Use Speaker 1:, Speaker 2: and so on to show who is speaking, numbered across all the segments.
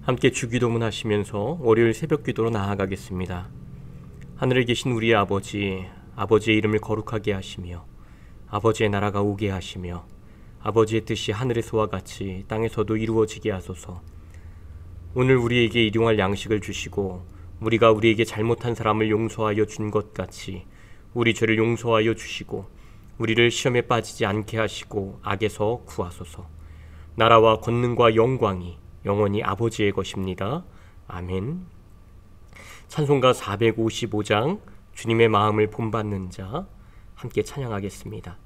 Speaker 1: 함께 주기도문 하시면서 월요일 새벽 기도로 나아가겠습니다. 하늘에 계신 우리의 아버지, 아버지의 이름을 거룩하게 하시며 아버지의 나라가 오게 하시며 아버지의 뜻이 하늘에서와 같이 땅에서도 이루어지게 하소서. 오늘 우리에게 일용할 양식을 주시고 우리가 우리에게 잘못한 사람을 용서하여 준 것 같이 우리 죄를 용서하여 주시고 우리를 시험에 빠지지 않게 하시고 악에서 구하소서. 나라와 권능과 영광이 영원히 아버지의 것입니다. 아멘. 찬송가 455장 주님의 마음을 본받는 자 함께 찬양하겠습니다.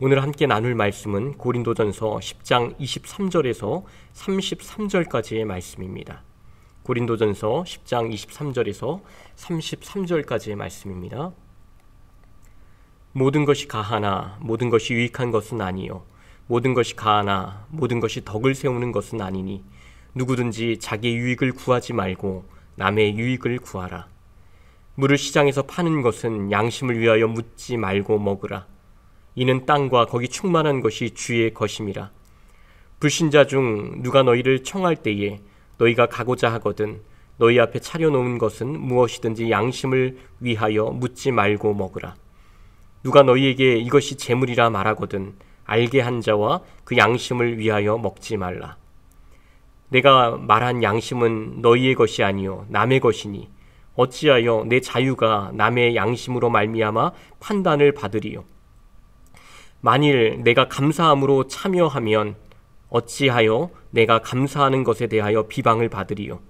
Speaker 1: 오늘 함께 나눌 말씀은 고린도전서 10장 23절에서 33절까지의 말씀입니다. 고린도전서 10장 23절에서 33절까지의 말씀입니다. 모든 것이 가하나 모든 것이 유익한 것은 아니요 모든 것이 가하나 모든 것이 덕을 세우는 것은 아니니 누구든지 자기의 유익을 구하지 말고 남의 유익을 구하라. 물을 시장에서 파는 것은 양심을 위하여 묻지 말고 먹으라. 이는 땅과 거기 충만한 것이 주의 것임이라. 불신자 중 누가 너희를 청할 때에 너희가 가고자 하거든 너희 앞에 차려놓은 것은 무엇이든지 양심을 위하여 묻지 말고 먹으라. 누가 너희에게 이것이 재물이라 말하거든 알게 한 자와 그 양심을 위하여 먹지 말라. 내가 말한 양심은 너희의 것이 아니요 남의 것이니 어찌하여 내 자유가 남의 양심으로 말미암아 판단을 받으리요. 만일 내가 감사함으로 참여하면 어찌하여 내가 감사하는 것에 대하여 비방을 받으리요.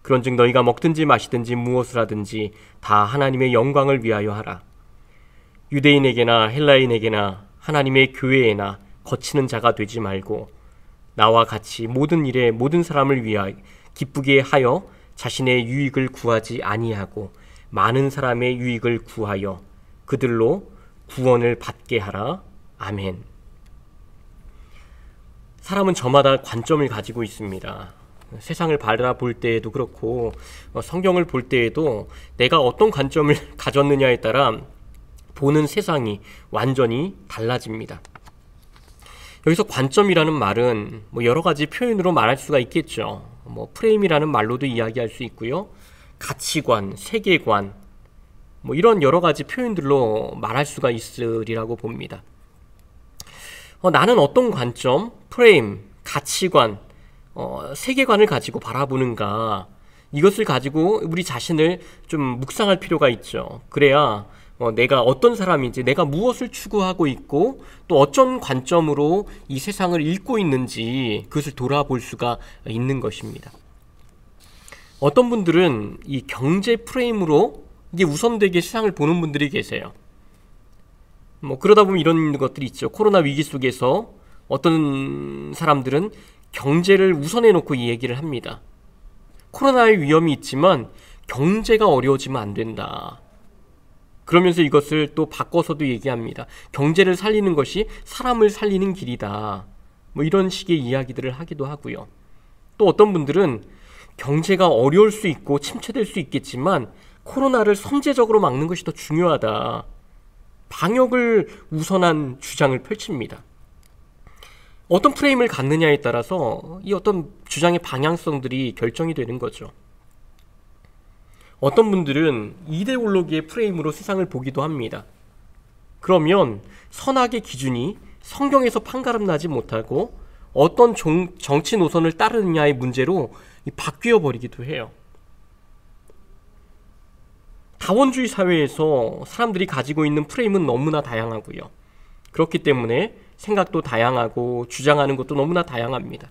Speaker 1: 그런즉 너희가 먹든지 마시든지 무엇을 하든지 다 하나님의 영광을 위하여 하라. 유대인에게나 헬라인에게나 하나님의 교회에나 거치는 자가 되지 말고 나와 같이 모든 일에 모든 사람을 위하여 기쁘게 하여 자신의 유익을 구하지 아니하고 많은 사람의 유익을 구하여 그들로 구원을 받게 하라. 아멘. 사람은 저마다 관점을 가지고 있습니다. 세상을 바라볼 때에도 그렇고 성경을 볼 때에도 내가 어떤 관점을 가졌느냐에 따라 보는 세상이 완전히 달라집니다. 여기서 관점이라는 말은 여러 가지 표현으로 말할 수가 있겠죠. 프레임이라는 말로도 이야기할 수 있고요. 가치관, 세계관, 이런 여러 가지 표현들로 말할 수가 있으리라고 봅니다. 나는 어떤 관점, 프레임, 가치관, 세계관을 가지고 바라보는가, 이것을 가지고 우리 자신을 좀 묵상할 필요가 있죠. 그래야 내가 어떤 사람인지, 내가 무엇을 추구하고 있고 또 어떤 관점으로 이 세상을 읽고 있는지 그것을 돌아볼 수가 있는 것입니다. 어떤 분들은 이 경제 프레임으로 이게 우선되게 세상을 보는 분들이 계세요. 그러다 보면 이런 것들이 있죠. 코로나 위기 속에서 어떤 사람들은 경제를 우선해 놓고 이 얘기를 합니다. 코로나의 위험이 있지만 경제가 어려워지면 안 된다. 그러면서 이것을 또 바꿔서도 얘기합니다. 경제를 살리는 것이 사람을 살리는 길이다. 이런 식의 이야기들을 하기도 하고요. 또 어떤 분들은 경제가 어려울 수 있고 침체될 수 있겠지만 코로나를 선제적으로 막는 것이 더 중요하다. 방역을 우선한 주장을 펼칩니다. 어떤 프레임을 갖느냐에 따라서 이 어떤 주장의 방향성들이 결정이 되는 거죠. 어떤 분들은 이데올로기의 프레임으로 세상을 보기도 합니다. 그러면 선악의 기준이 성경에서 판가름 나지 못하고 어떤 정치 노선을 따르느냐의 문제로 바뀌어 버리기도 해요. 다원주의 사회에서 사람들이 가지고 있는 프레임은 너무나 다양하고요. 그렇기 때문에 생각도 다양하고 주장하는 것도 너무나 다양합니다.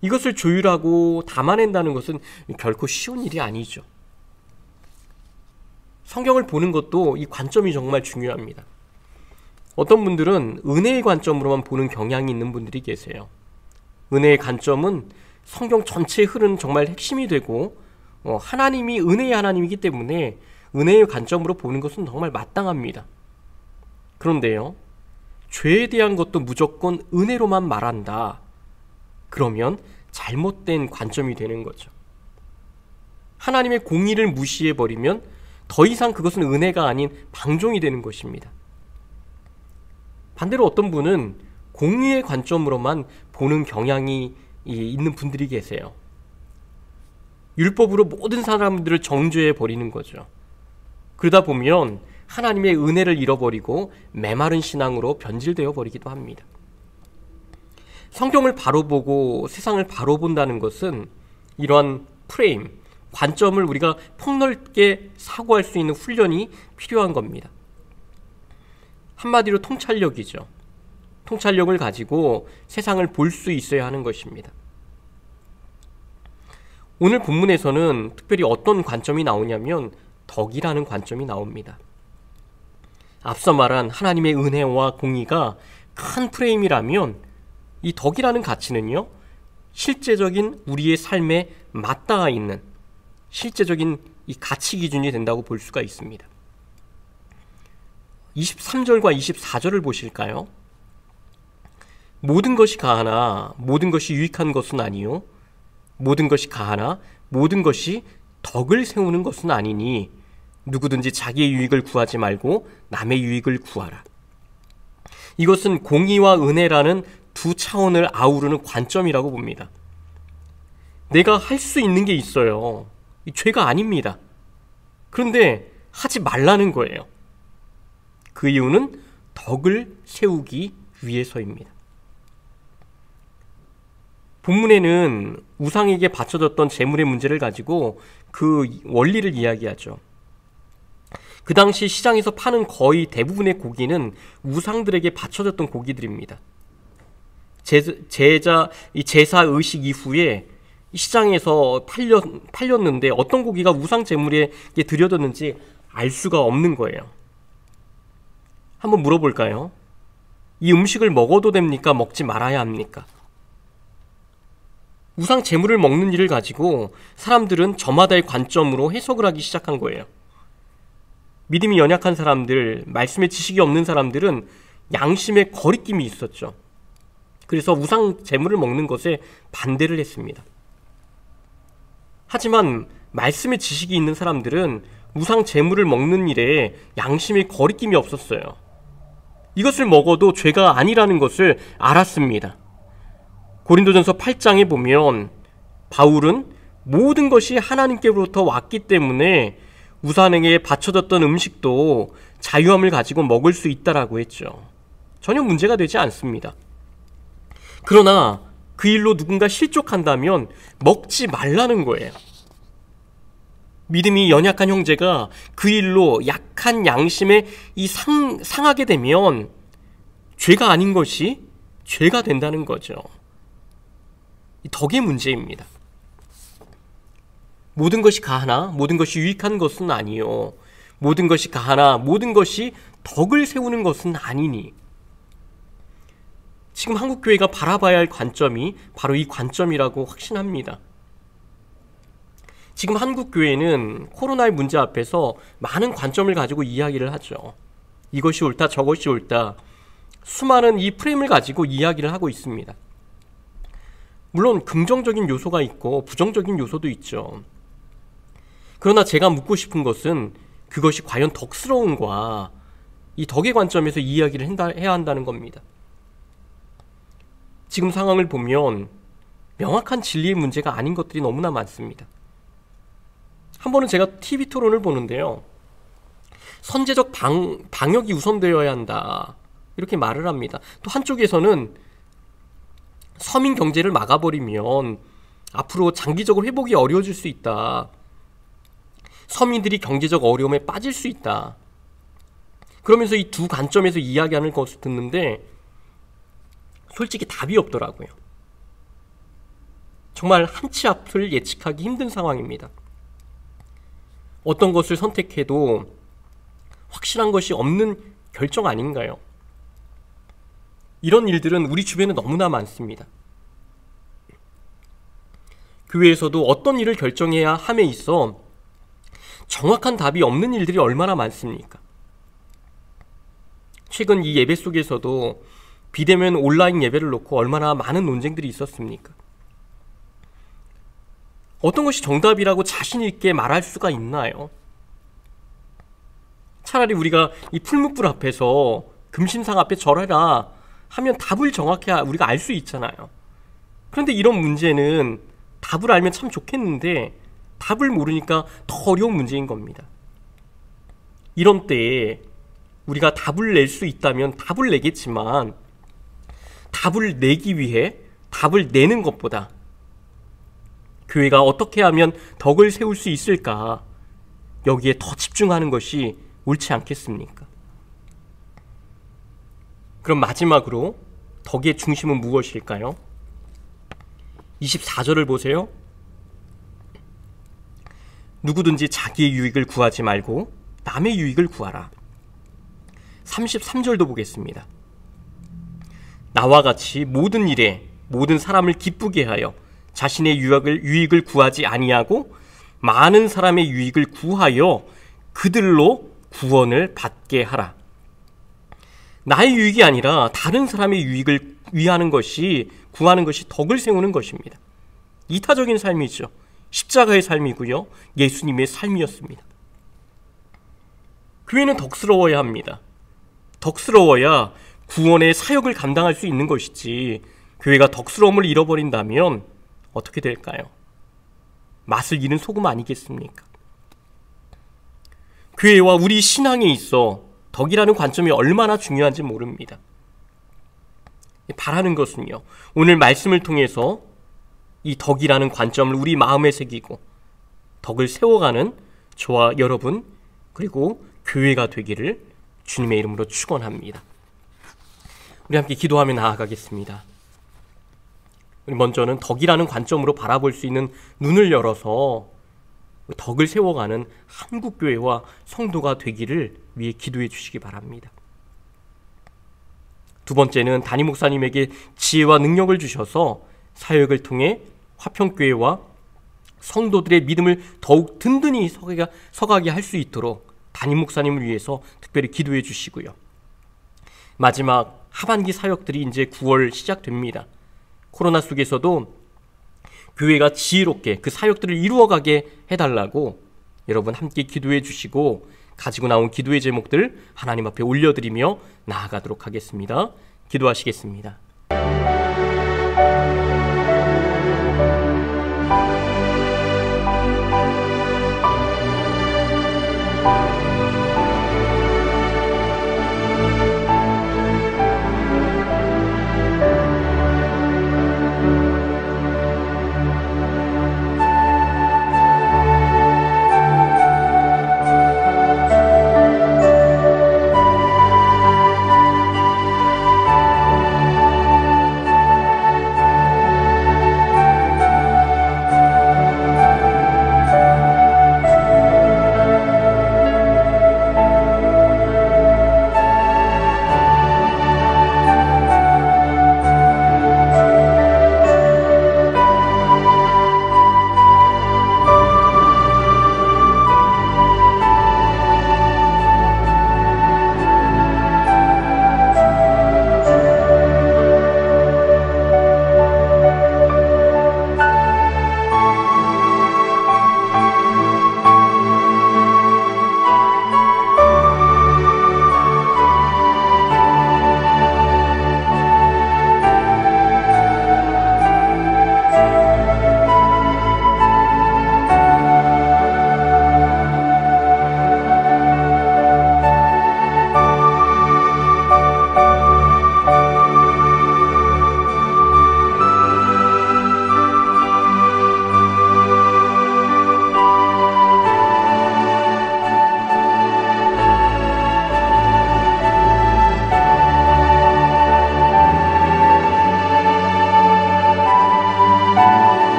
Speaker 1: 이것을 조율하고 담아낸다는 것은 결코 쉬운 일이 아니죠. 성경을 보는 것도 이 관점이 정말 중요합니다. 어떤 분들은 은혜의 관점으로만 보는 경향이 있는 분들이 계세요. 은혜의 관점은 성경 전체에 흐르는 정말 핵심이 되고 하나님이 은혜의 하나님이기 때문에 은혜의 관점으로 보는 것은 정말 마땅합니다. 그런데요, 죄에 대한 것도 무조건 은혜로만 말한다. 그러면 잘못된 관점이 되는 거죠. 하나님의 공의를 무시해버리면 더 이상 그것은 은혜가 아닌 방종이 되는 것입니다. 반대로 어떤 분은 공의의 관점으로만 보는 경향이 있는 분들이 계세요. 율법으로 모든 사람들을 정죄해 버리는 거죠. 그러다 보면 하나님의 은혜를 잃어버리고 메마른 신앙으로 변질되어 버리기도 합니다. 성경을 바로 보고 세상을 바로 본다는 것은 이러한 프레임, 관점을 우리가 폭넓게 사고할 수 있는 훈련이 필요한 겁니다. 한마디로 통찰력이죠. 통찰력을 가지고 세상을 볼 수 있어야 하는 것입니다. 오늘 본문에서는 특별히 어떤 관점이 나오냐면 덕이라는 관점이 나옵니다. 앞서 말한 하나님의 은혜와 공의가 큰 프레임이라면 이 덕이라는 가치는요, 실제적인 우리의 삶에 맞닿아 있는 실제적인 이 가치 기준이 된다고 볼 수가 있습니다. 23절과 24절을 보실까요? 모든 것이 가하나 모든 것이 유익한 것은 아니요 모든 것이 가하나 모든 것이 덕을 세우는 것은 아니니 누구든지 자기의 유익을 구하지 말고 남의 유익을 구하라. 이것은 공의와 은혜라는 두 차원을 아우르는 관점이라고 봅니다. 내가 할 수 있는 게 있어요. 이 죄가 아닙니다. 그런데 하지 말라는 거예요. 그 이유는 덕을 세우기 위해서입니다. 본문에는 우상에게 바쳐졌던 재물의 문제를 가지고 그 원리를 이야기하죠. 그 당시 시장에서 파는 거의 대부분의 고기는 우상들에게 바쳐졌던 고기들입니다. 제사 의식 이후에 시장에서 팔렸는데 어떤 고기가 우상 제물에 들여졌는지 알 수가 없는 거예요. 한번 물어볼까요? 이 음식을 먹어도 됩니까? 먹지 말아야 합니까? 우상 제물을 먹는 일을 가지고 사람들은 저마다의 관점으로 해석을 하기 시작한 거예요. 믿음이 연약한 사람들, 말씀의 지식이 없는 사람들은 양심의 거리낌이 있었죠. 그래서 우상 제물을 먹는 것에 반대를 했습니다. 하지만 말씀의 지식이 있는 사람들은 우상 제물을 먹는 일에 양심의 거리낌이 없었어요. 이것을 먹어도 죄가 아니라는 것을 알았습니다. 고린도전서 8장에 보면 바울은 모든 것이 하나님께로부터 왔기 때문에 우상에게 바쳐졌던 음식도 자유함을 가지고 먹을 수 있다라고 했죠. 전혀 문제가 되지 않습니다. 그러나 그 일로 누군가 실족한다면 먹지 말라는 거예요. 믿음이 연약한 형제가 그 일로 약한 양심에 상하게 되면 죄가 아닌 것이 죄가 된다는 거죠. 덕의 문제입니다. 모든 것이 가하나 모든 것이 유익한 것은 아니요. 모든 것이 가하나 모든 것이 덕을 세우는 것은 아니니. 지금 한국교회가 바라봐야 할 관점이 바로 이 관점이라고 확신합니다. 지금 한국교회는 코로나의 문제 앞에서 많은 관점을 가지고 이야기를 하죠. 이것이 옳다, 저것이 옳다. 수많은 이 프레임을 가지고 이야기를 하고 있습니다. 물론 긍정적인 요소가 있고 부정적인 요소도 있죠. 그러나 제가 묻고 싶은 것은 그것이 과연 덕스러움과 이 덕의 관점에서 이야기를 해야 한다는 겁니다. 지금 상황을 보면 명확한 진리의 문제가 아닌 것들이 너무나 많습니다. 한 번은 제가 TV 토론을 보는데요. 선제적 방역이 우선되어야 한다. 이렇게 말을 합니다. 또 한쪽에서는 서민 경제를 막아버리면 앞으로 장기적으로 회복이 어려워질 수 있다. 서민들이 경제적 어려움에 빠질 수 있다. 그러면서 이 두 관점에서 이야기하는 것을 듣는데 솔직히 답이 없더라고요. 정말 한 치 앞을 예측하기 힘든 상황입니다. 어떤 것을 선택해도 확실한 것이 없는 결정 아닌가요? 이런 일들은 우리 주변에 너무나 많습니다. 교회에서도 어떤 일을 결정해야 함에 있어 정확한 답이 없는 일들이 얼마나 많습니까? 최근 이 예배 속에서도 비대면 온라인 예배를 놓고 얼마나 많은 논쟁들이 있었습니까? 어떤 것이 정답이라고 자신 있게 말할 수가 있나요? 차라리 우리가 이 풀무불 앞에서 금신상 앞에 절해라 하면 답을 정확히 우리가 알 수 있잖아요. 그런데 이런 문제는 답을 알면 참 좋겠는데 답을 모르니까 더 어려운 문제인 겁니다. 이런 때에 우리가 답을 낼 수 있다면 답을 내겠지만 답을 내기 위해 답을 내는 것보다 교회가 어떻게 하면 덕을 세울 수 있을까 여기에 더 집중하는 것이 옳지 않겠습니까? 그럼 마지막으로 덕의 중심은 무엇일까요? 24절을 보세요. 누구든지 자기의 유익을 구하지 말고 남의 유익을 구하라. 33절도 보겠습니다. 나와 같이 모든 일에 모든 사람을 기쁘게 하여 자신의 유익을 구하지 아니하고 많은 사람의 유익을 구하여 그들로 구원을 받게 하라. 나의 유익이 아니라 다른 사람의 유익을 구하는 것이 덕을 세우는 것입니다. 이타적인 삶이죠. 십자가의 삶이고요. 예수님의 삶이었습니다. 교회는 덕스러워야 합니다. 덕스러워야 구원의 사역을 감당할 수 있는 것이지 교회가 덕스러움을 잃어버린다면 어떻게 될까요? 맛을 잃은 소금 아니겠습니까? 교회와 우리 신앙에 있어 덕이라는 관점이 얼마나 중요한지 모릅니다. 바라는 것은요, 오늘 말씀을 통해서 이 덕이라는 관점을 우리 마음에 새기고 덕을 세워가는 저와 여러분 그리고 교회가 되기를 주님의 이름으로 축원합니다. 우리 함께 기도하며 나아가겠습니다. 우리 먼저는 덕이라는 관점으로 바라볼 수 있는 눈을 열어서 덕을 세워가는 한국교회와 성도가 되기를 위해 기도해 주시기 바랍니다. 두 번째는 담임 목사님에게 지혜와 능력을 주셔서 사역을 통해 화평교회와 성도들의 믿음을 더욱 든든히 서가게 할 수 있도록 담임 목사님을 위해서 특별히 기도해 주시고요. 마지막 하반기 사역들이 이제 9월 시작됩니다. 코로나 속에서도 교회가 지혜롭게 그 사역들을 이루어가게 해달라고 여러분 함께 기도해 주시고 가지고 나온 기도의 제목들 하나님 앞에 올려드리며 나아가도록 하겠습니다. 기도하시겠습니다.